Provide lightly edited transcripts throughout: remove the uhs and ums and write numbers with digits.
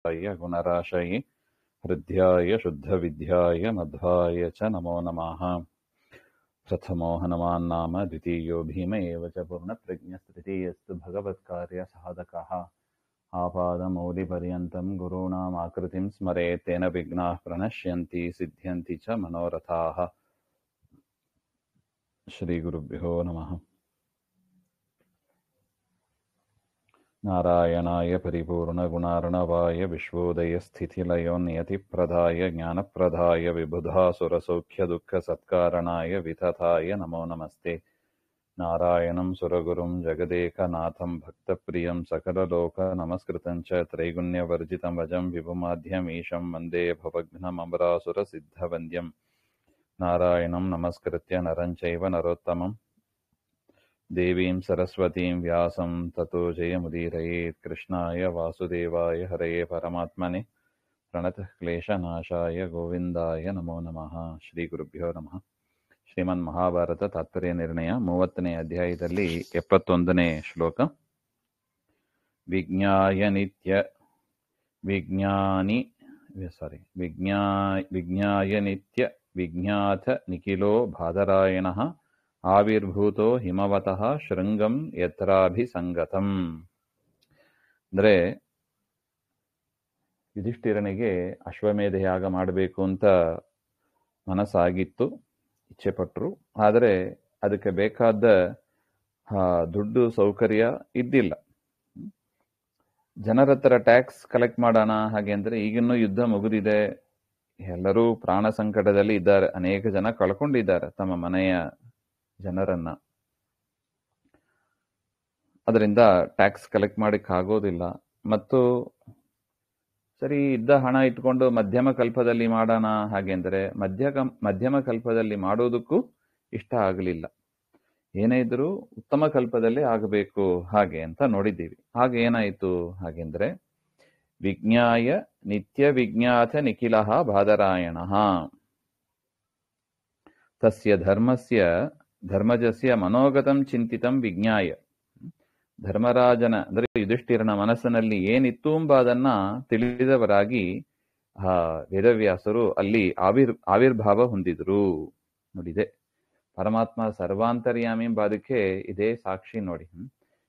गुणराशये हृद्याय शुद्धविद्याय मध्वाय च नमो नमः। प्रथमो हनुमान्नाम द्वितीयो भीम एव च पूर्णप्रज्ञस्तृतीयस्तु भगवत्कार्यसाधकः। आपादमौलिपर्यन्तं गुरूणामाकृतिं स्मरेत् तेन विघ्नाः प्रणश्यन्ति सिद्ध्यन्ति च मनोरथाः। श्रीगुरुभ्यो नमः। नारायणाय परिपूर्णगुणार्णवाय विश्वोदयस्थितिलयोन्नियतिप्रदाय ज्ञानप्रदाय विबुधासुरसौख्यदुःखसत्कारणाय वितताय नमो नमस्ते। नारायणं सुरगुरुं जगदेकनाथं भक्तप्रियं सकललोकनमस्कृतं च त्रैगुण्यवर्जितं वजं विभुमाध्यमीशं वन्दे भवघ्नममरासुरसिद्धवन्द्यं। नारायणं नमस्कृत्य नरं चैव नरोत्तमं देवीं सरस्वतीं व्यासं ततो जयमुदीरयेत्। कृष्णाय वासुदेवाय हरये परमात्मने प्रणतः क्लेशनाशाय गोविन्दाय नमो नमः। ಶ್ರೀಗುರುಭ್ಯೋ ನಮಃ. ಶ್ರೀಮನ್ ಮಹಾಭಾರತ ತಾತ್ಪರ್ಯ ನಿರ್ಣಯ 30ನೇ ಅಧ್ಯಾಯದಲ್ಲಿ 71ನೇ ಶ್ಲೋಕ. ವಿಜ್ಞಾಯ ನಿತ್ಯ ವಿಜ್ಞಾತ ನಿಖಿಲೋ ಬಾದರಾಯಣಃ ಆವಿರ್ಭೂತೋ ಹಿಮವತಃ ಶೃಂಗಂ ಯತ್ರಾಭಿಸಂಗತಂ. ಅಂದರೆ ಯುಧಿಷ್ಠಿರನಿಗೆ ಅಶ್ವಮೇಧ ಯಾಗ ಮಾಡಬೇಕು ಅಂತ ಮನಸ್ಸಾಗಿತ್ತು, ಇಚ್ಛೆ ಪಟ್ಟರು. ಆದರೆ ಅದಕ್ಕೆ ಬೇಕಾದ ದುಡ್ಡು ಸೌಕರ್ಯ ಇದ್ದಿಲ್ಲ. ಜನರ ಹತ್ರ ಟ್ಯಾಕ್ಸ್ ಕಲೆಕ್ಟ್ ಮಾಡೋಣ ಹಾಗೆ ಅಂದರೆ ಈಗಿನ್ನೂ ಯುದ್ಧ ಮುಗಿದಿದೆ, ಎಲ್ಲರೂ ಪ್ರಾಣ ಸಂಕಟದಲ್ಲಿ ಇದ್ದಾರೆ, ಅನೇಕ ಜನ ಕಳ್ಕೊಂಡಿದ್ದಾರೆ ತಮ್ಮ ಮನೆಯ ಜನರನ್ನ. ಅದರಿಂದ ಟ್ಯಾಕ್ಸ್ ಕಲೆಕ್ಟ್ ಮಾಡಕ್ಕೆ ಆಗೋದಿಲ್ಲ. ಮತ್ತು ಸರಿ ಇದ್ದ ಹಣ ಇಟ್ಕೊಂಡು ಮಧ್ಯಮ ಕಲ್ಪದಲ್ಲಿ ಮಾಡೋಣ ಹಾಗೆ ಅಂದರೆ ಮಧ್ಯಮ ಕಲ್ಪದಲ್ಲಿ ಮಾಡೋದಕ್ಕೂ ಇಷ್ಟ ಆಗಲಿಲ್ಲ. ಏನೇ ಇದ್ರೂ ಉತ್ತಮ ಕಲ್ಪದಲ್ಲಿ ಆಗಬೇಕು ಹಾಗೆ ಅಂತ ನೋಡಿದ್ದೀವಿ. ಹಾಗೆ ಏನಾಯಿತು ಹಾಗೆಂದ್ರೆ ವಿಜ್ಞಾಯ ನಿತ್ಯ ವಿಜ್ಞಾತ ನಿಖಿಲಃ ಬಾದರಾಯಣಃ ತಸ್ಯ ಧರ್ಮಜಸ್ಯ ಮನೋಗತಂ ಚಿಂತಿತಂ ವಿಜ್ಞಾಯ. ಧರ್ಮರಾಜನ ಅಂದರೆ ಯುಧಿಷ್ಠಿರನ ಮನಸ್ಸಿನಲ್ಲಿ ಏನಿತ್ತು ಎಂಬುದನ್ನ ತಿಳಿದವರಾಗಿ ವೇದವ್ಯಾಸರು ಅಲ್ಲಿ ಆವಿರ್ಭಾವ ಹೊಂದಿದ್ರು. ನೋಡಿದೆ, ಪರಮಾತ್ಮ ಸರ್ವಾಂತರ್ಯಾಮಿ ಎಂಬುದಕ್ಕೆ ಇದೇ ಸಾಕ್ಷಿ ನೋಡಿ.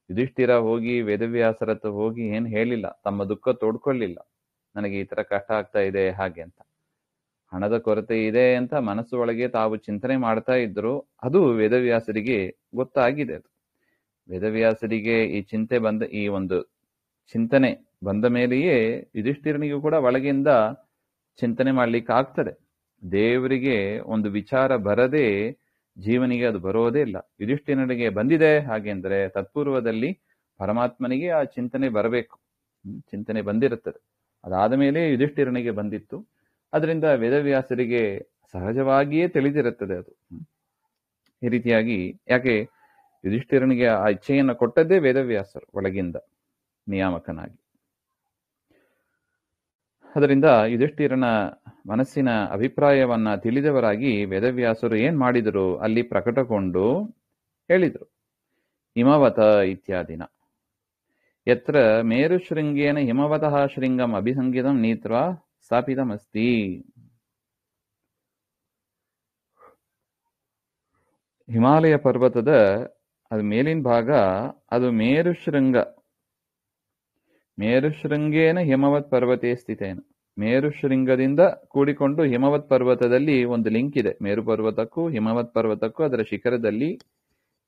ಯುಧಿಷ್ಠಿರ ಹೋಗಿ ವೇದವ್ಯಾಸರ ಹತ್ರ ಹೋಗಿ ಏನ್ ಹೇಳಿಲ್ಲ, ತಮ್ಮ ದುಃಖ ತೋಡ್ಕೊಳ್ಳಿಲ್ಲ, ನನಗೆ ಈ ತರ ಕಷ್ಟ ಆಗ್ತಾ ಇದೆ ಹಾಗೆ ಅಂತ. ಹಣದ ಕೊರತೆ ಇದೆ ಅಂತ ಮನಸ್ಸು ಒಳಗೆ ತಾವು ಚಿಂತನೆ ಮಾಡ್ತಾ ಇದ್ರು. ಅದು ವೇದವ್ಯಾಸರಿಗೆ ಗೊತ್ತಾಗಿದೆ. ಅದು ವೇದವ್ಯಾಸರಿಗೆ ಈ ಒಂದು ಚಿಂತನೆ ಬಂದ ಮೇಲೆಯೇ ಯುಧಿಷ್ಠಿರನಿಗೂ ಕೂಡ ಒಳಗಿಂದ ಚಿಂತನೆ ಮಾಡ್ಲಿಕ್ಕೆ ಆಗ್ತದೆ. ದೇವರಿಗೆ ಒಂದು ವಿಚಾರ ಬರದೆ ಜೀವನಿಗೆ ಅದು ಬರೋದೇ ಇಲ್ಲ. ಯುಧಿಷ್ಠಿರನಿಗೆ ಬಂದಿದೆ ಹಾಗೆ ಅಂದ್ರೆ ತತ್ಪೂರ್ವದಲ್ಲಿ ಪರಮಾತ್ಮನಿಗೆ ಆ ಚಿಂತನೆ ಬರಬೇಕು, ಚಿಂತನೆ ಬಂದಿರುತ್ತದೆ. ಅದಾದ ಮೇಲೆ ಯುಧಿಷ್ಠಿರನಿಗೆ ಬಂದಿತ್ತು. ಅದರಿಂದ ವೇದವ್ಯಾಸರಿಗೆ ಸಹಜವಾಗಿಯೇ ತಿಳಿದಿರುತ್ತದೆ ಅದು. ಈ ರೀತಿಯಾಗಿ ಯಾಕೆ ಯುಧಿಷ್ಠಿರನಿಗೆ ಆ ಇಚ್ಛೆಯನ್ನು ಕೊಟ್ಟದ್ದೇ ವೇದವ್ಯಾಸರು ಒಳಗಿಂದ ನಿಯಾಮಕನಾಗಿ. ಅದರಿಂದ ಯುಧಿಷ್ಠಿರನ ಮನಸ್ಸಿನ ಅಭಿಪ್ರಾಯವನ್ನ ತಿಳಿದವರಾಗಿ ವೇದವ್ಯಾಸರು ಏನ್ ಮಾಡಿದರು, ಅಲ್ಲಿ ಪ್ರಕಟಗೊಂಡು ಹೇಳಿದರು. ಹಿಮವತ ಇತ್ಯಾದಿನ ಯತ್ರ ಮೇರು ಶೃಂಗೇನ ಹಿಮವತಃ ಶೃಂಗಂ ಅಭಿಸಂಗಿತಂ ನೀತ್ವಾ ಸ್ಥಾಪಿತಮಸ್ತಿ. ಹಿಮಾಲಯ ಪರ್ವತದ ಅದು ಮೇಲಿನ ಭಾಗ, ಅದು ಮೇರುಶೃಂಗೇನ ಹಿಮವತ್ ಪರ್ವತೆ ಸ್ಥಿತೇನ. ಮೇರುಶೃಂಗದಿಂದ ಕೂಡಿಕೊಂಡು ಹಿಮವತ್ ಪರ್ವತದಲ್ಲಿ ಒಂದು ಲಿಂಕ್ ಇದೆ. ಮೇರು ಪರ್ವತಕ್ಕೂ ಹಿಮವತ್ ಪರ್ವತಕ್ಕೂ ಅದರ ಶಿಖರದಲ್ಲಿ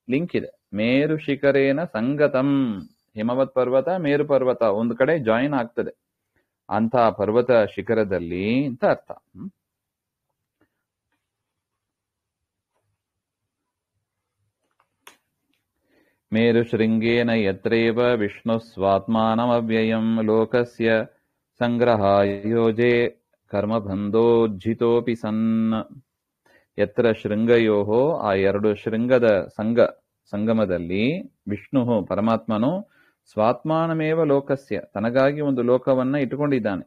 ಲಿಂಕ್ ಇದೆ. ಮೇರು ಶಿಖರೇನ ಸಂಗತಂ. ಹಿಮವತ್ ಪರ್ವತ ಮೇರು ಪರ್ವತ ಒಂದು ಕಡೆ ಜಾಯಿನ್ ಆಗ್ತದೆ, ಅಂತ ಪರ್ವತ ಶಿಖರದಲ್ಲಿ ಅಂತ ಅರ್ಥ. ಮೇರುಶೃಂಗೇನ ಯತ್ರೈವ ವಿಷ್ಣು ಸ್ವಾತ್ಮಾನಮವ್ಯಯಂ ಲೋಕಸ್ಯ ಸಂಗ್ರಹಾಯ ಯೋಜೆ ಕರ್ಮಬಂಧೋಜ್ಜಿತೋಪಿ ಸನ್. ಯತ್ರ ಶೃಂಗಯೋಹೋ, ಆ ಎರಡು ಶೃಂಗದ ಸಂಗಮದಲ್ಲಿ ವಿಷ್ಣು ಪರಮಾತ್ಮನು ಸ್ವಾತ್ಮಾನಮೇವ ಲೋಕಸ್ಯ, ತನಗಾಗಿ ಒಂದು ಲೋಕವನ್ನ ಇಟ್ಟುಕೊಂಡಿದ್ದಾನೆ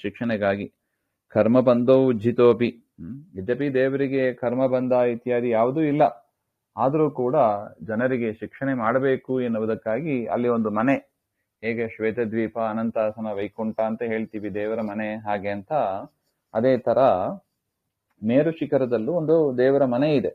ಶಿಕ್ಷಣೆಗಾಗಿ. ಕರ್ಮಬಂಧೋ ಉಜ್ಜಿತೋಪಿ, ಯದ್ಯಪಿ ದೇವರಿಗೆ ಕರ್ಮಬಂಧ ಇತ್ಯಾದಿ ಯಾವುದೂ ಇಲ್ಲ, ಆದರೂ ಕೂಡ ಜನರಿಗೆ ಶಿಕ್ಷಣೆ ಮಾಡಬೇಕು ಎನ್ನುವುದಕ್ಕಾಗಿ ಅಲ್ಲಿ ಒಂದು ಮನೆ ಹೇಗೆ ಶ್ವೇತದ್ವೀಪ, ಅನಂತಾಸನ, ವೈಕುಂಠ ಅಂತ ಹೇಳ್ತೀವಿ, ದೇವರ ಮನೆ ಹಾಗೆ ಅಂತ, ಅದೇ ತರ ಮೇರು ಶಿಖರದಲ್ಲೂ ಒಂದು ದೇವರ ಮನೆ ಇದೆ.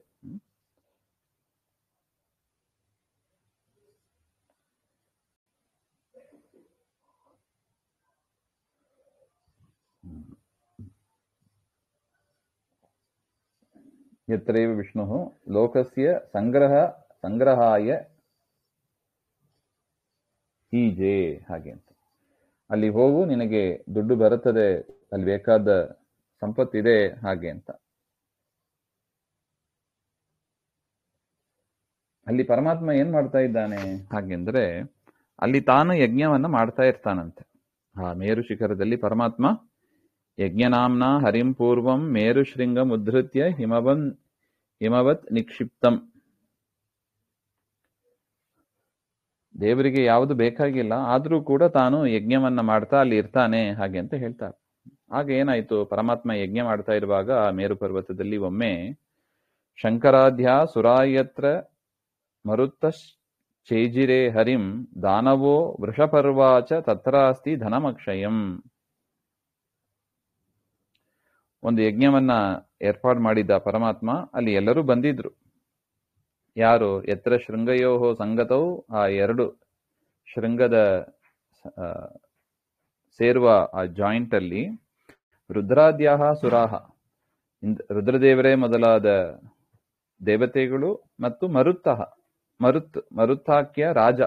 ಯತ್ರೈವ ವಿಷ್ಣು ಲೋಕಸ್ಯ ಸಂಗ್ರಹಾಯ ಈಜೆ, ಹಾಗೆ ಅಂತ. ಅಲ್ಲಿ ಹೋಗು, ನಿನಗೆ ದುಡ್ಡು ಬರುತ್ತದೆ, ಅಲ್ಲಿ ಬೇಕಾದ ಸಂಪತ್ತಿದೆ ಹಾಗೆ ಅಂತ. ಅಲ್ಲಿ ಪರಮಾತ್ಮ ಏನ್ ಮಾಡ್ತಾ ಇದ್ದಾನೆ ಹಾಗೆಂದ್ರೆ, ಅಲ್ಲಿ ತಾನು ಯಜ್ಞವನ್ನ ಮಾಡ್ತಾ ಇರ್ತಾನಂತೆ. ಆ ಮೇರು ಶಿಖರದಲ್ಲಿ ಪರಮಾತ್ಮ ಯಜ್ಞನಾಮ್ನ ಹರಿಂ ಪೂರ್ವಂ ಮೇರು ಶೃಂಗಂ ಉದ್ಧೃತ್ಯ ಹಿಮವತ್ ನಿಕ್ಷಿಪ್ತಂ. ದೇವರಿಗೆ ಯಾವುದು ಬೇಕಾಗಿಲ್ಲ, ಆದ್ರೂ ಕೂಡ ತಾನು ಯಜ್ಞವನ್ನ ಮಾಡ್ತಾ ಅಲ್ಲಿ ಇರ್ತಾನೆ ಹಾಗೆ ಅಂತ ಹೇಳ್ತಾರೆ. ಆಗ ಏನಾಯ್ತು, ಪರಮಾತ್ಮ ಯಜ್ಞ ಮಾಡ್ತಾ ಇರುವಾಗ ಆ ಮೇರು ಪರ್ವತದಲ್ಲಿ ಒಮ್ಮೆ ಶಂಕರಾಧ್ಯ ಸುರಾಯತ್ರ ಮರುತ್ತ ಚೇಜಿರೆ ಹರಿಂ ದಾನವೋ ವೃಷಪರ್ವಾಚ ತತ್ರಾಸ್ತಿ ಧನಮಕ್ಷಯಂ. ಒಂದು ಯಜ್ಞವನ್ನ ಏರ್ಪಾಡು ಮಾಡಿದ್ದ ಪರಮಾತ್ಮ, ಅಲ್ಲಿ ಎಲ್ಲರೂ ಬಂದಿದ್ರು. ಯಾರು? ಎತ್ತರ ಶೃಂಗಯೋಹೋ ಸಂಗತೌ, ಆ ಎರಡು ಶೃಂಗದ ಸೇರುವ ಆ ಜಾಯಿಂಟ್ ಅಲ್ಲಿ ರುದ್ರಾದ್ಯಾಹ ಸುರಾಹ, ರುದ್ರದೇವರೇ ಮೊದಲಾದ ದೇವತೆಗಳು, ಮತ್ತು ಮರುತ್ತಾಖ್ಯ ರಾಜ,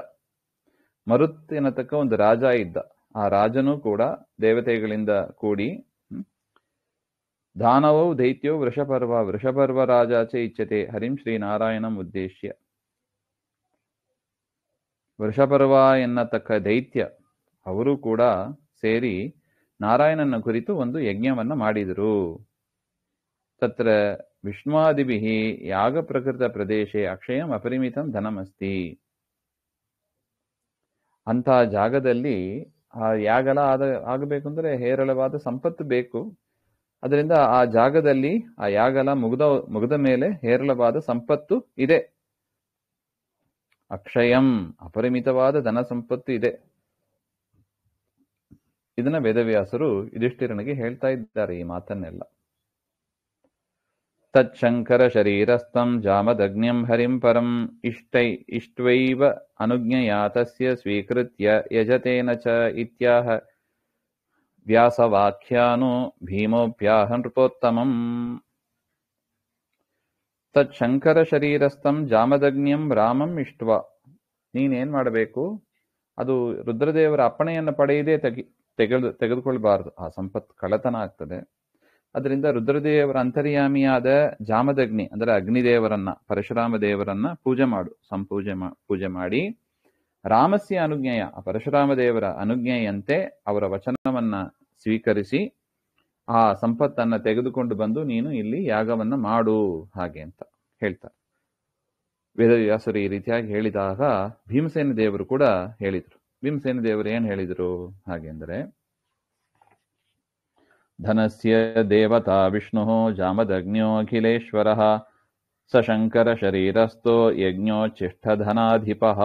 ಮರುತ್ ಎನ್ನತಕ್ಕ ಒಂದು ರಾಜ ಇದ್ದ. ಆ ರಾಜನೂ ಕೂಡ ದೇವತೆಗಳಿಂದ ಕೂಡಿ, ದಾನವೌ ದೈತ್ಯೋ ವೃಷಪರ್ವ ರಾಜಾಚೆ ಇಚ್ಛತೆ ಹರಿಂ ಶ್ರೀನಾರಾಯಣಂ ಉದ್ದೇಶ್ಯ. ವೃಷಪರ್ವ ಎನ್ನತಕ್ಕ ದೈತ್ಯ ಅವರು ಕೂಡ ಸೇರಿ ನಾರಾಯಣನ ಕುರಿತು ಒಂದು ಯಜ್ಞವನ್ನ ಮಾಡಿದರು. ತತ್ರ ವಿಷ್ಣುವಾದಿಭಿಃ ಯಾಗ ಪ್ರಕೃತ ಪ್ರದೇಶೆ ಅಕ್ಷಯಂ ಅಪರಿಮಿತಂ ಧನಮಸ್ತಿ. ಅಂತ ಜಾಗದಲ್ಲಿ ಆ ಯಾಗಲ ಆಗಬೇಕು ಅಂದ್ರೆ ಹೇರಳವಾದ ಸಂಪತ್ತು ಬೇಕು. ಅದರಿಂದ ಆ ಜಾಗದಲ್ಲಿ ಆ ಯಾಗಲ ಮುಗಿದ ಮೇಲೆ ಹೇರಳವಾದ ಸಂಪತ್ತು ಇದೆ. ಅಕ್ಷಯಂ, ಅಪರಿಮಿತವಾದ ಧನ ಸಂಪತ್ತು ಇದೆ. ಇದನ್ನ ವೇದವ್ಯಾಸರು ಯುಧಿಷ್ಠಿರನಿಗೆ ಹೇಳ್ತಾ ಇದ್ದಾರೆ ಈ ಮಾತನ್ನೆಲ್ಲ. ತಚ್ಶಂಕರ ಶರೀರಸ್ಥಂ ಜಾಮದಗ್ನ್ಯಂ ಹರಿಂ ಪರಂ ಇಷ್ಟ್ವೈವ ಅನುಜ್ಞಯಾ ತಸ್ಯ ಸ್ವೀಕೃತ್ಯ ಯಜತೇನ ಚ ಇತ್ಯಾಹ ವ್ಯಾಸವಾಖ್ಯಾನೋ ಭೀಮೋಪ್ಯಾಹ ನೃಪೋತ್ತಮಂ. ತಚ್ಶಂಕರ ಶರೀರಸ್ಥಂ ಜಾಮದಗ್ನ್ಯಂ ರಾಮಂ ಇಷ್ಟ್ವ. ನೀನೇನ್ ಮಾಡಬೇಕು, ಅದು ರುದ್ರದೇವರ ಅಪ್ಪಣೆಯನ್ನು ಪಡೆಯದೇ ತೆಗೆದುಕೊಳ್ಬಾರದು. ಆ ಸಂಪತ್ತು ಕಳ್ಳತನ ಆಗ್ತದೆ. ಅದರಿಂದ ರುದ್ರದೇವರ ಅಂತರ್ಯಾಮಿಯಾದ ಜಾಮದಗ್ನಿ ಅಂದರೆ ಅಗ್ನಿದೇವರನ್ನ, ಪರಶುರಾಮ ದೇವರನ್ನ ಪೂಜೆ ಮಾಡಿ ರಾಮಸ್ಯ ಅನುಜ್ಞೆಯ, ಪರಶುರಾಮ ದೇವರ ಅನುಜ್ಞೆಯಂತೆ ಅವರ ವಚನವನ್ನ ಸ್ವೀಕರಿಸಿ ಆ ಸಂಪತ್ತನ್ನ ತೆಗೆದುಕೊಂಡು ಬಂದು ನೀನು ಇಲ್ಲಿ ಯಾಗವನ್ನ ಮಾಡು ಹಾಗೆ ಅಂತ ಹೇಳ್ತಾರೆ. ವೇದವ್ಯಾಸರು ಈ ರೀತಿಯಾಗಿ ಹೇಳಿದಾಗ ಭೀಮಸೇನ ದೇವರು ಕೂಡ ಹೇಳಿದರು. ಭೀಮಸೇನ ದೇವರು ಏನ್ ಹೇಳಿದರು ಹಾಗೆಂದರೆ, ಧನಸ್ಯ ದೇವತಾ ವಿಷ್ಣು ಜಾಮದಗ್ನ್ಯೋ ಅಖಿಲೇಶ್ವರಃ ಸಶಂಕರ ಶರೀರಸ್ಥೋ ಯಜ್ಞೋಚ್ಚಿಷ್ಟಧನಾಧಿಪಃ.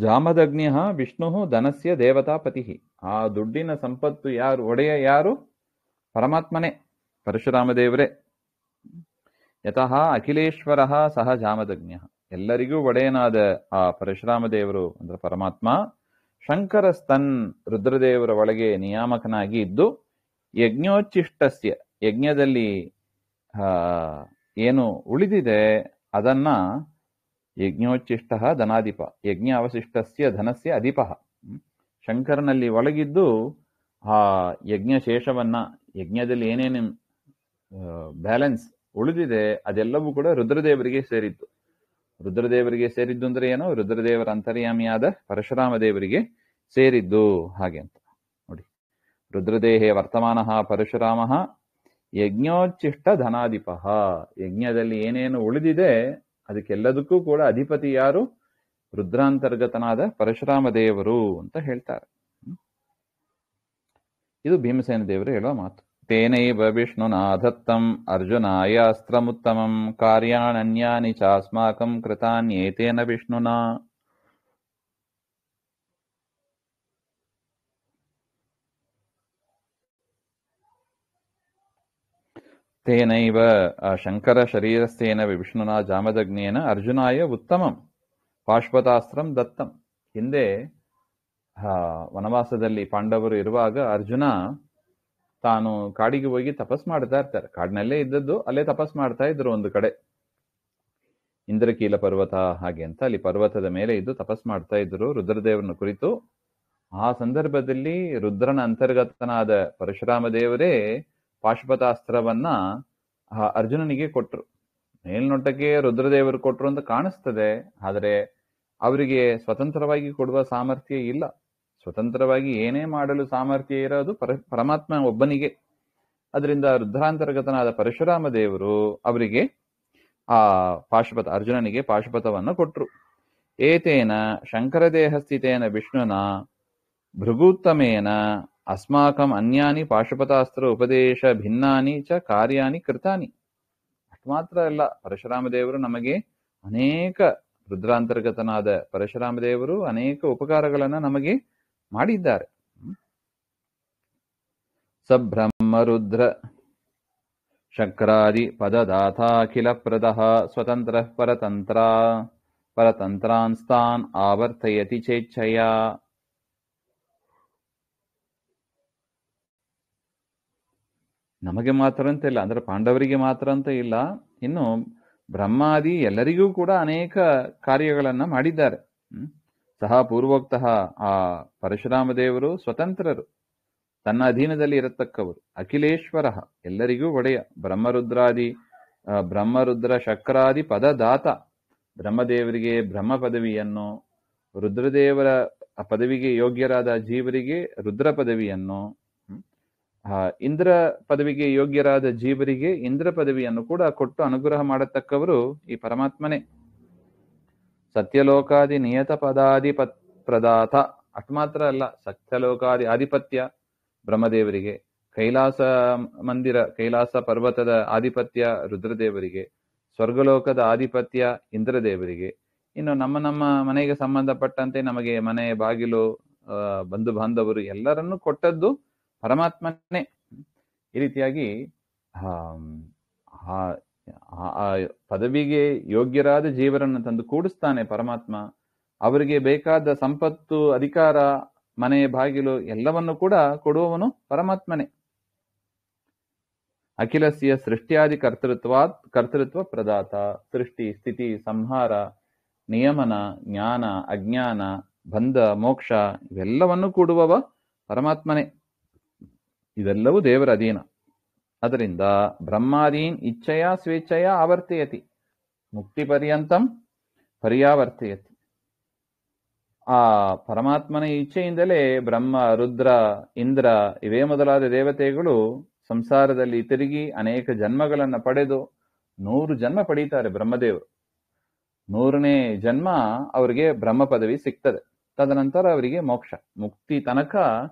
ಜಾಮದಗ್ನ್ಯ ವಿಷ್ಣು ಧನಸ್ಯ ದೇವತಾಪತಿ. ಆ ದುಡ್ಡಿನ ಸಂಪತ್ತು ಯಾರು ಒಡೆಯ? ಯಾರು? ಪರಮಾತ್ಮನೇ, ಪರಶುರಾಮ ದೇವರೇ. ಯತಃ ಅಖಿಲೇಶ್ವರ ಸಹ ಜಾಮದಗ್ನ್ಯ, ಎಲ್ಲರಿಗೂ ಒಡೆಯನಾದ ಆ ಪರಶುರಾಮ ದೇವರು ಅಂದ್ರೆ ಪರಮಾತ್ಮ ಶಂಕರಸ್ತನ್, ರುದ್ರದೇವರ ಒಳಗೆ ನಿಯಾಮಕನಾಗಿ ಇದ್ದು, ಯಜ್ಞೋಚ್ಚಿಷ್ಟಸ್ಯ, ಯಜ್ಞದಲ್ಲಿ ಏನು ಉಳಿದಿದೆ ಅದನ್ನ, ಯಜ್ಞೋಚ್ಚಿಷ್ಟ ಧನಾಧಿಪ, ಯಜ್ಞ ಅವಶಿಷ್ಟಸ್ಯ ಧನಸ್ಯ ಅಧಿಪ. ಶಂಕರನಲ್ಲಿ ಒಳಗಿದ್ದು ಆ ಯಜ್ಞ ಶೇಷವನ್ನ, ಯಜ್ಞದಲ್ಲಿ ಏನೇನು ಬ್ಯಾಲೆನ್ಸ್ ಉಳಿದಿದೆ ಅದೆಲ್ಲವೂ ಕೂಡ ರುದ್ರದೇವರಿಗೆ ಸೇರಿದ್ದು. ರುದ್ರದೇವರಿಗೆ ಸೇರಿದ್ದು ಅಂದ್ರೆ ಏನು? ರುದ್ರದೇವರ ಅಂತರ್ಯಾಮಿಯಾದ ಪರಶುರಾಮ ದೇವರಿಗೆ ಸೇರಿದ್ದು ಹಾಗೆ ಅಂತ ನೋಡಿ. ರುದ್ರದೇಹೇ ವರ್ತಮಾನ ಪರಶುರಾಮ ಯಜ್ಞೋಚ್ಚಿಷ್ಟ ಧನಾಧಿಪ. ಯಜ್ಞದಲ್ಲಿ ಏನೇನು ಉಳಿದಿದೆ ಅದಕ್ಕೆಲ್ಲದಕ್ಕೂ ಕೂಡ ಅಧಿಪತಿ ಯಾರು? ರುದ್ರಾಂತರ್ಗತನಾದ ಪರಶುರಾಮ ದೇವರು ಅಂತ ಹೇಳ್ತಾರೆ. ಇದು ಭೀಮಸೇನ ದೇವರು ಹೇಳುವ ಮಾತು. ತೇನೈವ ವಿಷ್ಣುನಾ ದತ್ತಂ ಅರ್ಜುನಾಯ ಅಸ್ತ್ರಮುತ್ತಮಂ ಕಾರ್ಯಾಣ್ಯನ್ಯಾನಿ ಚಾಸ್ಮಾಕಂ ಕೃತಾನ್ಯೇತೇನ ವಿಷ್ಣುನಾ. ತೇನೈವ ಶಂಕರ ಶರೀರಸ್ಥೇನ ವಿಷ್ಣುನಾ ಜಾಮದಗ್ನೇನ ಅರ್ಜುನಾಯ ಉತ್ತಮಂ ಪಾಶ್ವತಾಸ್ತ್ರಂ ದತ್ತಂ. ಹಿಂದೆ ವನವಾಸದಲ್ಲಿ ಪಾಂಡವರು ಇರುವಾಗ ಅರ್ಜುನ ತಾನು ಕಾಡಿಗೆ ಹೋಗಿ ತಪಸ್ ಮಾಡ್ತಾ ಇರ್ತಾರೆ. ಕಾಡಿನಲ್ಲೇ ಇದ್ದದ್ದು, ಅಲ್ಲೇ ತಪಸ್ ಮಾಡ್ತಾ ಇದ್ರು. ಒಂದು ಕಡೆ ಇಂದ್ರಕೀಲ ಪರ್ವತ ಹಾಗೆ ಅಂತ ಅಲ್ಲಿ ಪರ್ವತದ ಮೇಲೆ ಇದ್ದು ತಪಸ್ ಮಾಡ್ತಾ ಇದ್ರು ರುದ್ರದೇವರನ್ನು ಕುರಿತು. ಆ ಸಂದರ್ಭದಲ್ಲಿ ರುದ್ರನ ಅಂತರ್ಗತನಾದ ಪರಶುರಾಮ ದೇವರೇ ಪಾಶುಪತಾಸ್ತ್ರವನ್ನ ಅರ್ಜುನನಿಗೆ ಕೊಟ್ರು. ಮೇಲ್ನೋಟಕ್ಕೆ ರುದ್ರದೇವರು ಕೊಟ್ರು ಅಂತ ಕಾಣಿಸ್ತದೆ, ಆದರೆ ಅವರಿಗೆ ಸ್ವತಂತ್ರವಾಗಿ ಕೊಡುವ ಸಾಮರ್ಥ್ಯ ಇಲ್ಲ. ಸ್ವತಂತ್ರವಾಗಿ ಏನೇ ಮಾಡಲು ಸಾಮರ್ಥ್ಯ ಇರೋದು ಪರಮಾತ್ಮ ಒಬ್ಬನಿಗೆ. ಅದರಿಂದ ರುದ್ರಾಂತರ್ಗತನಾದ ಪರಶುರಾಮ ದೇವರು ಅವರಿಗೆ ಆ ಪಾಶುಪತ ಅರ್ಜುನನಿಗೆ ಪಾಶುಪತವನ್ನು ಕೊಟ್ರು. ಏತೇನ ಶಂಕರದೇಹ ಸ್ಥಿತೇನ ವಿಷ್ಣುನ ಭೃಗುತ್ತಮೇನ ಅಸ್ಮಾಕಂ ಅನ್ಯಾನಿ ಪಾಶುಪತಾಸ್ತ್ರ ಉಪದೇಶ ಭಿನ್ನಾನಿ ಚ ಕಾರ್ಯಾನಿ ಕೃತಾನಿ. ಅಷ್ಟು ಮಾತ್ರ ಅಲ್ಲ, ಪರಶುರಾಮ ದೇವರು ನಮಗೆ ಅನೇಕ ರುದ್ರಾಂತರ್ಗತನಾದ ಪರಶುರಾಮ ದೇವರು ಅನೇಕ ಉಪಕಾರಗಳನ್ನ ನಮಗೆ ಮಾಡಿದ್ದಾರೆ. ಸಬ್ರಹ್ಮ ರುದ್ರ ಶಕ್ರಾದಿ ಪದದಾಥಾಖಿಲ ಪ್ರದಃ ಸ್ವತಂತ್ರ ಪರತಂತ್ರಾನ್ಸ್ತಾನ್ ಆವರ್ತಯತಿ ಚೇಚ್ಛಯ. ನಮಗೆ ಮಾತ್ರ ಅಂತ ಇಲ್ಲ, ಅಂದ್ರೆ ಪಾಂಡವರಿಗೆ ಮಾತ್ರ ಅಂತ ಇಲ್ಲ, ಇನ್ನು ಬ್ರಹ್ಮಾದಿ ಎಲ್ಲರಿಗೂ ಕೂಡ ಅನೇಕ ಕಾರ್ಯಗಳನ್ನ ಮಾಡಿದ್ದಾರೆ. ಸಹ ಪೂರ್ವೋಕ್ತಃ ಆ ಪರಶುರಾಮ ದೇವರು ಸ್ವತಂತ್ರರು, ತನ್ನ ಅಧೀನದಲ್ಲಿ ಇರತಕ್ಕವರು, ಅಖಿಲೇಶ್ವರ, ಎಲ್ಲರಿಗೂ ಒಡೆಯ. ಬ್ರಹ್ಮರುದ್ರ ಶಕ್ರಾದಿ ಪದದಾತ, ಬ್ರಹ್ಮದೇವರಿಗೆ ಬ್ರಹ್ಮ ಪದವಿಯನ್ನು, ರುದ್ರದೇವರ ಪದವಿಗೆ ಯೋಗ್ಯರಾದ ಜೀವರಿಗೆ ರುದ್ರ ಪದವಿಯನ್ನು, ಇಂದ್ರ ಪದವಿಗೆ ಯೋಗ್ಯರಾದ ಜೀವರಿಗೆ ಇಂದ್ರ ಪದವಿಯನ್ನು ಕೂಡ ಕೊಟ್ಟು ಅನುಗ್ರಹ ಮಾಡತಕ್ಕವರು ಈ ಪರಮಾತ್ಮನೇ. ಸತ್ಯಲೋಕಾದಿ ನಿಯತ ಪದಾದಿ ಪ್ರದಾತ, ಅಷ್ಟು ಮಾತ್ರ ಅಲ್ಲ, ಸತ್ಯಲೋಕಾದಿ ಆಧಿಪತ್ಯ ಬ್ರಹ್ಮದೇವರಿಗೆ, ಕೈಲಾಸ ಮಂದಿರ ಕೈಲಾಸ ಪರ್ವತದ ಆಧಿಪತ್ಯ ರುದ್ರದೇವರಿಗೆ, ಸ್ವರ್ಗಲೋಕದ ಆಧಿಪತ್ಯ ಇಂದ್ರದೇವರಿಗೆ, ಇನ್ನು ನಮ್ಮ ಮನೆಗೆ ಸಂಬಂಧಪಟ್ಟಂತೆ ನಮಗೆ ಮನೆ ಬಾಗಿಲು ಬಂಧು ಬಾಂಧವರು ಎಲ್ಲರನ್ನೂ ಕೊಟ್ಟದ್ದು ಪರಮಾತ್ಮನೇ. ಈ ರೀತಿಯಾಗಿ ಪದವಿಗೆ ಯೋಗ್ಯರಾದ ಜೀವರನ್ನು ತಂದು ಕೂಡಿಸ್ತಾನೆ ಪರಮಾತ್ಮ. ಅವರಿಗೆ ಬೇಕಾದ ಸಂಪತ್ತು, ಅಧಿಕಾರ, ಮನೆ ಬಾಗಿಲು ಎಲ್ಲವನ್ನು ಕೂಡ ಕೊಡುವವನು ಪರಮಾತ್ಮನೇ. ಅಖಿಲಸ್ಯ ಸೃಷ್ಟ್ಯಾದಿ ಕರ್ತೃತ್ವ ಪ್ರದಾತ, ಸೃಷ್ಟಿ ಸ್ಥಿತಿ ಸಂಹಾರ ನಿಯಮನ ಜ್ಞಾನ ಅಜ್ಞಾನ ಬಂಧ ಮೋಕ್ಷ ಇವೆಲ್ಲವನ್ನು ಕೂಡುವವ ಪರಮಾತ್ಮನೇ. ಇವೆಲ್ಲವೂ ದೇವರ ಅಧೀನ. ಅದರಿಂದ ಬ್ರಹ್ಮಾದೀನ್ ಇಚ್ಛೆಯ ಸ್ವೇಚ್ಛೆಯ ಆವರ್ತಯತಿ, ಮುಕ್ತಿ ಪರ್ಯಂತಂ ಪರ್ಯಾವರ್ತಯತಿ. ಆ ಪರಮಾತ್ಮನ ಇಚ್ಛೆಯಿಂದಲೇ ಬ್ರಹ್ಮ ರುದ್ರ ಇಂದ್ರ ಇವೇ ಮೊದಲಾದ ದೇವತೆಗಳು ಸಂಸಾರದಲ್ಲಿ ತಿರುಗಿ ಅನೇಕ ಜನ್ಮಗಳನ್ನು ಪಡೆದು 100 ಜನ್ಮ ಪಡೀತಾರೆ ಬ್ರಹ್ಮದೇವರು. 100ನೇ ಜನ್ಮ ಅವರಿಗೆ ಬ್ರಹ್ಮ ಪದವಿ ಸಿಗ್ತದೆ. ತದನಂತರ ಅವರಿಗೆ ಮೋಕ್ಷ, ಮುಕ್ತಿ ತನಕ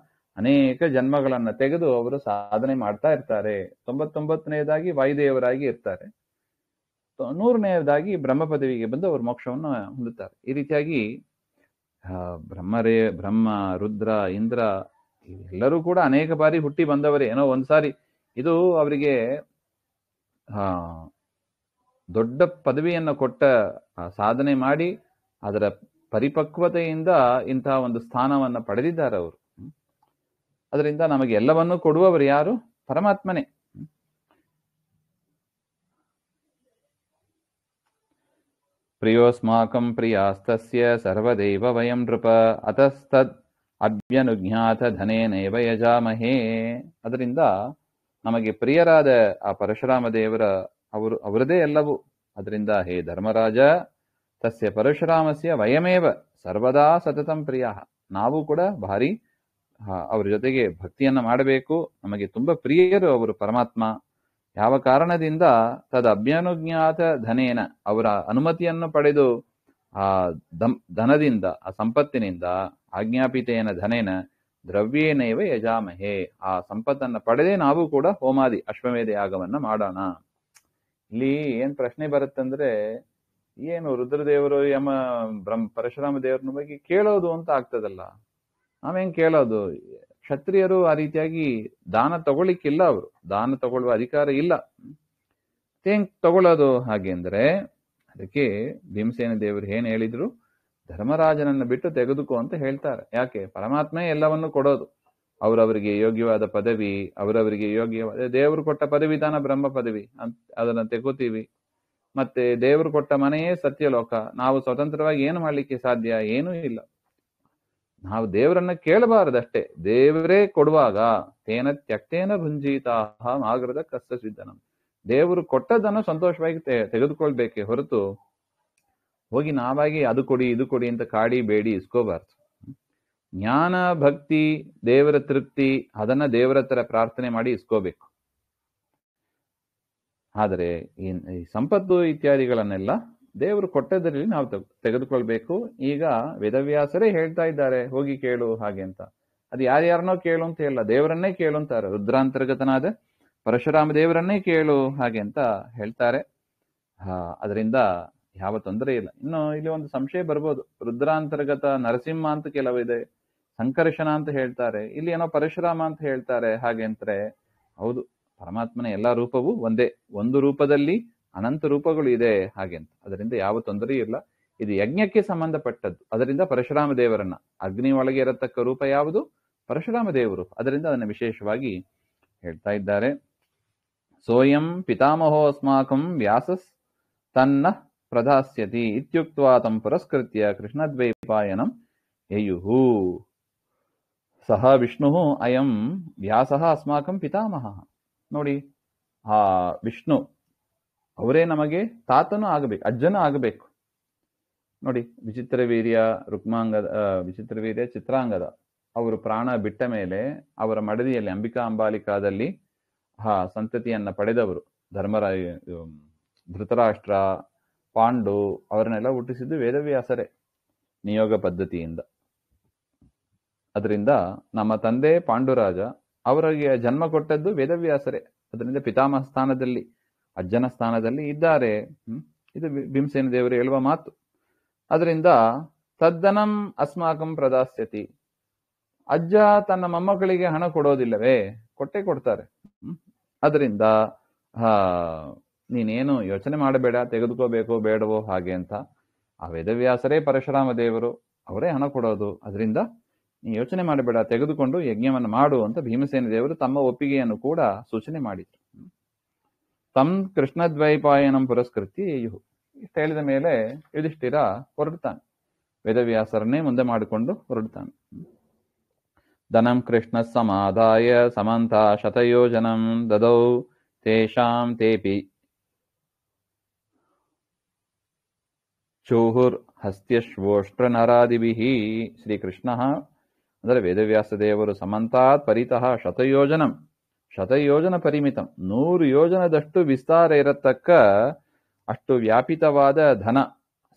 ಅನೇಕ ಜನ್ಮಗಳನ್ನು ತೆಗೆದು ಅವರು ಸಾಧನೆ ಮಾಡ್ತಾ ಇರ್ತಾರೆ. 99ನೇದಾಗಿ ವಾಯುದೇವರಾಗಿ ಇರ್ತಾರೆ, 100ನೇದಾಗಿ ಬ್ರಹ್ಮ ಪದವಿಗೆ ಬಂದು ಅವರು ಮೋಕ್ಷವನ್ನು ಹೊಂದುತ್ತಾರೆ. ಈ ರೀತಿಯಾಗಿ ಬ್ರಹ್ಮ ರುದ್ರ ಇಂದ್ರ ಎಲ್ಲರೂ ಕೂಡ ಅನೇಕ ಬಾರಿ ಹುಟ್ಟಿ ಬಂದವರೇ. ಏನೋ ಒಂದ್ಸಾರಿ ಇದು ಅವರಿಗೆ ದೊಡ್ಡ ಪದವಿಯನ್ನು ಕೊಟ್ಟ, ಸಾಧನೆ ಮಾಡಿ ಅದರ ಪರಿಪಕ್ವತೆಯಿಂದ ಇಂತಹ ಒಂದು ಸ್ಥಾನವನ್ನು ಪಡೆದಿದ್ದಾರೆ ಅವರು. ಅದರಿಂದ ನಮಗೆ ಎಲ್ಲವನ್ನೂ ಕೊಡುವವರು ಯಾರು? ಪರಮಾತ್ಮನೇ. ಪ್ರಿಯೋಸ್ಮಾಕಂ ಪ್ರಿಯಾಸ್ತಸ್ಯ ಸರ್ವದೇವ ವಯಂ ನೃಪ ಅತಸ್ತದ್ ಅಭ್ಯನುಜ್ಞಾತ ಧನೇನೈವ ಯಜಾಮಹೇ. ಅದರಿಂದ ನಮಗೆ ಪ್ರಿಯರಾದ ಆ ಪರಶುರಾಮ ದೇವರ ಅವರದೇ ಎಲ್ಲವೂ. ಅದರಿಂದ ಹೇ ಧರ್ಮರಾಜ, ತಸ್ಯ ಪರಶುರಾಮಸ್ಯ ವಯಮೇವ ಸರ್ವದಾ ಸತತಂ ಪ್ರಿಯ, ನಾವು ಕೂಡ ಭಾರಿ ಅವ್ರ ಜೊತೆಗೆ ಭಕ್ತಿಯನ್ನ ಮಾಡಬೇಕು. ನಮಗೆ ತುಂಬಾ ಪ್ರಿಯರು ಅವರು ಪರಮಾತ್ಮ. ಯಾವ ಕಾರಣದಿಂದ? ತದ ಅಭ್ಯನುಜ್ಞಾತ ಧನೇನ, ಅವರ ಅನುಮತಿಯನ್ನು ಪಡೆದು ಆ ಧನದಿಂದ, ಆ ಸಂಪತ್ತಿನಿಂದ, ಆಜ್ಞಾಪಿತೇನ ಧನೇನ, ದ್ರವ್ಯೇನೈವ ಯಜಾಮಹೇ. ಆ ಸಂಪತ್ತನ್ನ ಪಡೆದೇ ನಾವು ಕೂಡ ಹೋಮಾದಿ ಅಶ್ವಮೇಧ ಯಾಗವನ್ನ ಮಾಡೋಣ. ಇಲ್ಲಿ ಏನ್ ಪ್ರಶ್ನೆ ಬರುತ್ತಂದ್ರೆ, ಏನು ರುದ್ರದೇವರು ಪರಶುರಾಮ ದೇವರನ್ನ ಬಗ್ಗೆ ಕೇಳೋದು ಅಂತ ಆಗ್ತದಲ್ಲ. ನಾವೇನ್ ಕೇಳೋದು? ಕ್ಷತ್ರಿಯರು ಆ ರೀತಿಯಾಗಿ ದಾನ ತಗೊಳ್ಳಿಕ್ಕಿಲ್ಲ, ಅವರು ದಾನ ತಗೊಳ್ಳುವ ಅಧಿಕಾರ ಇಲ್ಲ. ಹೆಂಗ್ ತಗೊಳ್ಳೋದು? ಹಾಗೆ ಅಂದ್ರೆ ಅದಕ್ಕೆ ಭೀಮಸೇನ ದೇವರು ಏನ್ ಹೇಳಿದ್ರು, ಧರ್ಮರಾಜನನ್ನ ಬಿಟ್ಟು ತೆಗೆದುಕೋ ಅಂತ ಹೇಳ್ತಾರೆ. ಯಾಕೆ? ಪರಮಾತ್ಮೇ ಎಲ್ಲವನ್ನು ಕೊಡೋದು. ಅವರವರಿಗೆ ಯೋಗ್ಯವಾದ ಪದವಿ, ಅವರವರಿಗೆ ಯೋಗ್ಯವಾದ ದೇವರು ಕೊಟ್ಟ ಪದವಿಧಾನ ಬ್ರಹ್ಮ ಪದವಿ ಅಂತ ಅದನ್ನ ತೆಗೋತೀವಿ. ಮತ್ತೆ ದೇವರು ಕೊಟ್ಟ ಮನೆಯೇ ಸತ್ಯಲೋಕ. ನಾವು ಸ್ವತಂತ್ರವಾಗಿ ಏನು ಮಾಡ್ಲಿಕ್ಕೆ ಸಾಧ್ಯ? ಏನೂ ಇಲ್ಲ. ನಾವು ದೇವರನ್ನ ಕೇಳಬಾರದಷ್ಟೇ. ದೇವರೇ ಕೊಡುವಾಗ ತೇನ ತ್ಯಕ್ತೇನ ಭುಂಜೀತಾಹ ಮಾಗೃತ ಕಷ್ಟ ಸಿದ್ಧನಂ. ದೇವರು ಕೊಟ್ಟದನ್ನು ಸಂತೋಷವಾಗಿ ತೆಗೆದುಕೊಳ್ಬೇಕೆ ಹೊರತು ಹೋಗಿ ನಾವಾಗಿ ಅದು ಕೊಡಿ ಇದು ಕೊಡಿ ಅಂತ ಕಾಡಿ ಬೇಡಿ ಇಸ್ಕೋಬಾರ್ದು. ಜ್ಞಾನ, ಭಕ್ತಿ, ದೇವರ ತೃಪ್ತಿ ಅದನ್ನ ದೇವರ ಹತ್ರ ಪ್ರಾರ್ಥನೆ ಮಾಡಿ ಇಸ್ಕೋಬೇಕು. ಆದರೆ ಈ ಸಂಪತ್ತು ಇತ್ಯಾದಿಗಳನ್ನೆಲ್ಲ ದೇವರು ಕೊಟ್ಟದ್ರಲ್ಲಿ ನಾವು ತೆಗೆದುಕೊಳ್ಬೇಕು. ಈಗ ವೇದವ್ಯಾಸರೇ ಹೇಳ್ತಾ ಇದ್ದಾರೆ, ಹೋಗಿ ಕೇಳು ಹಾಗೆ ಅಂತ. ಅದು ಯಾರ್ಯಾರನೋ ಕೇಳು ಅಂತ ಹೇಳ, ದೇವರನ್ನೇ ಕೇಳು ಅಂತಾರೆ. ರುದ್ರಾಂತರ್ಗತನಾದ ಪರಶುರಾಮ ದೇವರನ್ನೇ ಕೇಳು ಹಾಗೆ ಅಂತ ಹೇಳ್ತಾರೆ. ಅದರಿಂದ ಯಾವ ತೊಂದರೆ ಇಲ್ಲ. ಇನ್ನು ಇಲ್ಲಿ ಒಂದು ಸಂಶಯ ಬರ್ಬೋದು, ರುದ್ರಾಂತರ್ಗತ ನರಸಿಂಹ ಅಂತ ಕೆಲವಿದೆ, ಸಂಕರ್ಷಣ ಅಂತ ಹೇಳ್ತಾರೆ, ಇಲ್ಲಿ ಏನೋ ಪರಶುರಾಮ ಅಂತ ಹೇಳ್ತಾರೆ. ಹಾಗೆ ಅಂತಾರೆ, ಹೌದು, ಪರಮಾತ್ಮನ ಎಲ್ಲಾ ರೂಪವೂ ಒಂದೇ, ಒಂದು ರೂಪದಲ್ಲಿ ಅನಂತ ರೂಪಗಳು ಇದೆ ಹಾಗೆ ಅಂತ. ಅದರಿಂದ ಯಾವ ತೊಂದರೆ ಇಲ್ಲ. ಇದು ಯಜ್ಞಕ್ಕೆ ಸಂಬಂಧಪಟ್ಟದ್ದು. ಅದರಿಂದ ಪರಶುರಾಮ ದೇವರನ್ನ, ಅಗ್ನಿ ಒಳಗೆ ಇರತಕ್ಕ ರೂಪ ಯಾವುದು? ಪರಶುರಾಮ ದೇವರು. ಅದರಿಂದ ಅದನ್ನು ವಿಶೇಷವಾಗಿ ಹೇಳ್ತಾ ಇದ್ದಾರೆ. ಸೋಯಂ ಪಿತಾಮಹೋ ಅಸ್ಮಾಕಂ ವ್ಯಾಸಸ್ ತನ್ನ ಪ್ರದಾಸ್ಯತಿ ಇತ್ಯುಕ್ತ್ವಾ ತಂ ಪುರಸ್ಕೃತ್ಯ ಕೃಷ್ಣದ್ವೈಪಾಯನಂ ಯಯುಹು. ಸಹ ವಿಷ್ಣು ಅಯಂ ವ್ಯಾಸಃ ಅಸ್ಮಾಕಂ ಪಿತಾಮಹ. ನೋಡಿ, ಆ ವಿಷ್ಣು ಅವರೇ ನಮಗೆ ತಾತನೂ ಆಗಬೇಕು, ಅಜ್ಜನೂ ಆಗಬೇಕು. ನೋಡಿ, ವಿಚಿತ್ರವೀರ್ಯ ಚಿತ್ರಾಂಗದ ಅವರು ಪ್ರಾಣ ಬಿಟ್ಟ ಮೇಲೆ ಅವರ ಮಡದಿಯಲ್ಲಿ ಅಂಬಿಕಾ ಅಂಬಾಲಿಕಾದಲ್ಲಿ ಸಂತತಿಯನ್ನ ಪಡೆದವರು ಧೃತರಾಷ್ಟ್ರ, ಪಾಂಡು ಅವರನ್ನೆಲ್ಲ ಹುಟ್ಟಿಸಿದ್ದು ವೇದವ್ಯಾಸರೇ ನಿಯೋಗ ಪದ್ಧತಿಯಿಂದ. ಅದರಿಂದ ನಮ್ಮ ತಂದೆ ಪಾಂಡುರಾಜ, ಅವರಿಗೆ ಜನ್ಮ ಕೊಟ್ಟದ್ದು ವೇದವ್ಯಾಸರೇ. ಅದರಿಂದ ಪಿತಾಮಹ ಸ್ಥಾನದಲ್ಲಿ, ಅಜ್ಜನ ಸ್ಥಾನದಲ್ಲಿ ಇದ್ದಾರೆ. ಇದು ಭೀಮಸೇನ ದೇವರು ಹೇಳುವ ಮಾತು. ಅದರಿಂದ ತದ್ದನಂ ಅಸ್ಮಾಕಂ ಪ್ರದಾಸ್ಯತಿ. ಅಜ್ಜ ತನ್ನ ಮೊಮ್ಮಕ್ಕಳಿಗೆ ಹಣ ಕೊಡೋದಿಲ್ಲವೇ? ಕೊಟ್ಟೇ ಕೊಡ್ತಾರೆ. ಅದರಿಂದ ನೀನೇನು ಯೋಚನೆ ಮಾಡಬೇಡ, ತೆಗೆದುಕೋಬೇಕು ಬೇಡವೋ ಹಾಗೆ ಅಂತ. ಆ ವೇದವ್ಯಾಸರೇ ಪರಶುರಾಮ ದೇವರು, ಅವರೇ ಹಣ ಕೊಡೋದು. ಅದರಿಂದ ನೀ ಯೋಚನೆ ಮಾಡಬೇಡ, ತೆಗೆದುಕೊಂಡು ಯಜ್ಞವನ್ನು ಮಾಡು ಅಂತ ಭೀಮಸೇನ ದೇವರು ತಮ್ಮ ಒಪ್ಪಿಗೆಯನ್ನು ಕೂಡ ಸೂಚನೆ ಮಾಡಿದ್ರು. ತಂ ಕೃಷ್ಣದ್ವೈಪಾಯನಂ ಪುರಸ್ಕೃತಿ ಯುಹು. ಇಷ್ಟು ಹೇಳಿದ ಮೇಲೆ ಯುಧಿಷ್ಠಿರ ಹೊರಡ್ತಾನೆ, ವೇದವ್ಯಾಸರನ್ನೇ ಮುಂದೆ ಮಾಡಿಕೊಂಡು ಹೊರಡ್ತಾನೆ. ಧನಂ ಕೃಷ್ಣ ಸಮಾದಾಯ ಸಮಂತ ಶತಯೋಜನಂ ದದೌ ತೇಷಾಂ ತೇಪಿ ಚೂಹುರ್ ಹಸ್ತ್ಯಶ್ವೋಷ್ಟ್ರ ನರಾದಿಭಿಃ. ಶ್ರೀಕೃಷ್ಣ ಅಂದರೆ ವೇದವ್ಯಾಸ ದೇವರು ಸಮಂತಾತ್ ಪರಿತಃ ಶತಯೋಜನ ಪರಿಮಿತಂ, 100 ಯೋಜನದಷ್ಟು ವಿಸ್ತಾರ ಇರತಕ್ಕ ಅಷ್ಟು ವ್ಯಾಪಿತವಾದ ಧನ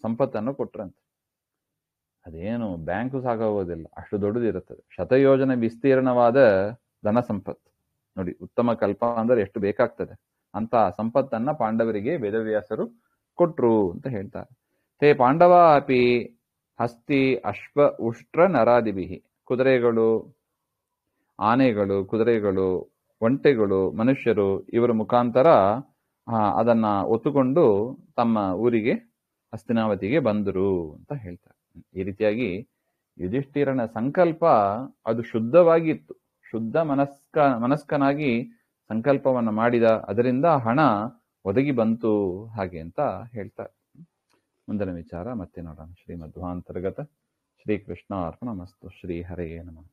ಸಂಪತ್ತನ್ನು ಕೊಟ್ರಂತೆ. ಅದೇನು ಬ್ಯಾಂಕು ಸಾಕಾಗೋದಿಲ್ಲ, ಅಷ್ಟು ದೊಡ್ಡದಿರುತ್ತದೆ. ಶತಯೋಜನ ವಿಸ್ತೀರ್ಣವಾದ ಧನ ಸಂಪತ್ತು. ನೋಡಿ, ಉತ್ತಮ ಕಲ್ಪ ಅಂದ್ರೆ ಎಷ್ಟು ಬೇಕಾಗ್ತದೆ ಅಂತ ಸಂಪತ್ತನ್ನ ಪಾಂಡವರಿಗೆ ವೇದವ್ಯಾಸರು ಕೊಟ್ರು ಅಂತ ಹೇಳ್ತಾರೆ. ತೇ ಪಾಂಡವ ಅಪಿ ಹಸ್ತಿ ಅಶ್ವ ಉಷ್ಟ್ರ ನರಾದಿಭಿಃ. ಕುದುರೆಗಳು, ಆನೆಗಳು, ಕುದುರೆಗಳು, ಒಂಟೆಗಳು, ಮನುಷ್ಯರು ಇವರ ಮುಖಾಂತರ ಅದನ್ನ ಒತ್ತುಕೊಂಡು ತಮ್ಮ ಊರಿಗೆ ಹಸ್ತಿನಾವತಿಗೆ ಬಂದರು ಅಂತ ಹೇಳ್ತಾರೆ. ಈ ರೀತಿಯಾಗಿ ಯುಧಿಷ್ಠಿರನ ಸಂಕಲ್ಪ ಅದು ಶುದ್ಧವಾಗಿತ್ತು. ಶುದ್ಧ ಮನಸ್ಕನಾಗಿ ಸಂಕಲ್ಪವನ್ನು ಮಾಡಿದ, ಅದರಿಂದ ಹಣ ಒದಗಿ ಬಂತು ಹಾಗೆ ಅಂತ ಹೇಳ್ತಾರೆ. ಮುಂದಿನ ವಿಚಾರ ಮತ್ತೆ ನೋಡೋಣ. ಶ್ರೀಮಧ್ವಾಂತರ್ಗತ ಶ್ರೀಕೃಷ್ಣ ಅರ್ಪಣಮಸ್ತು. ಶ್ರೀ ಹರೆಯೇ ನಮಃ.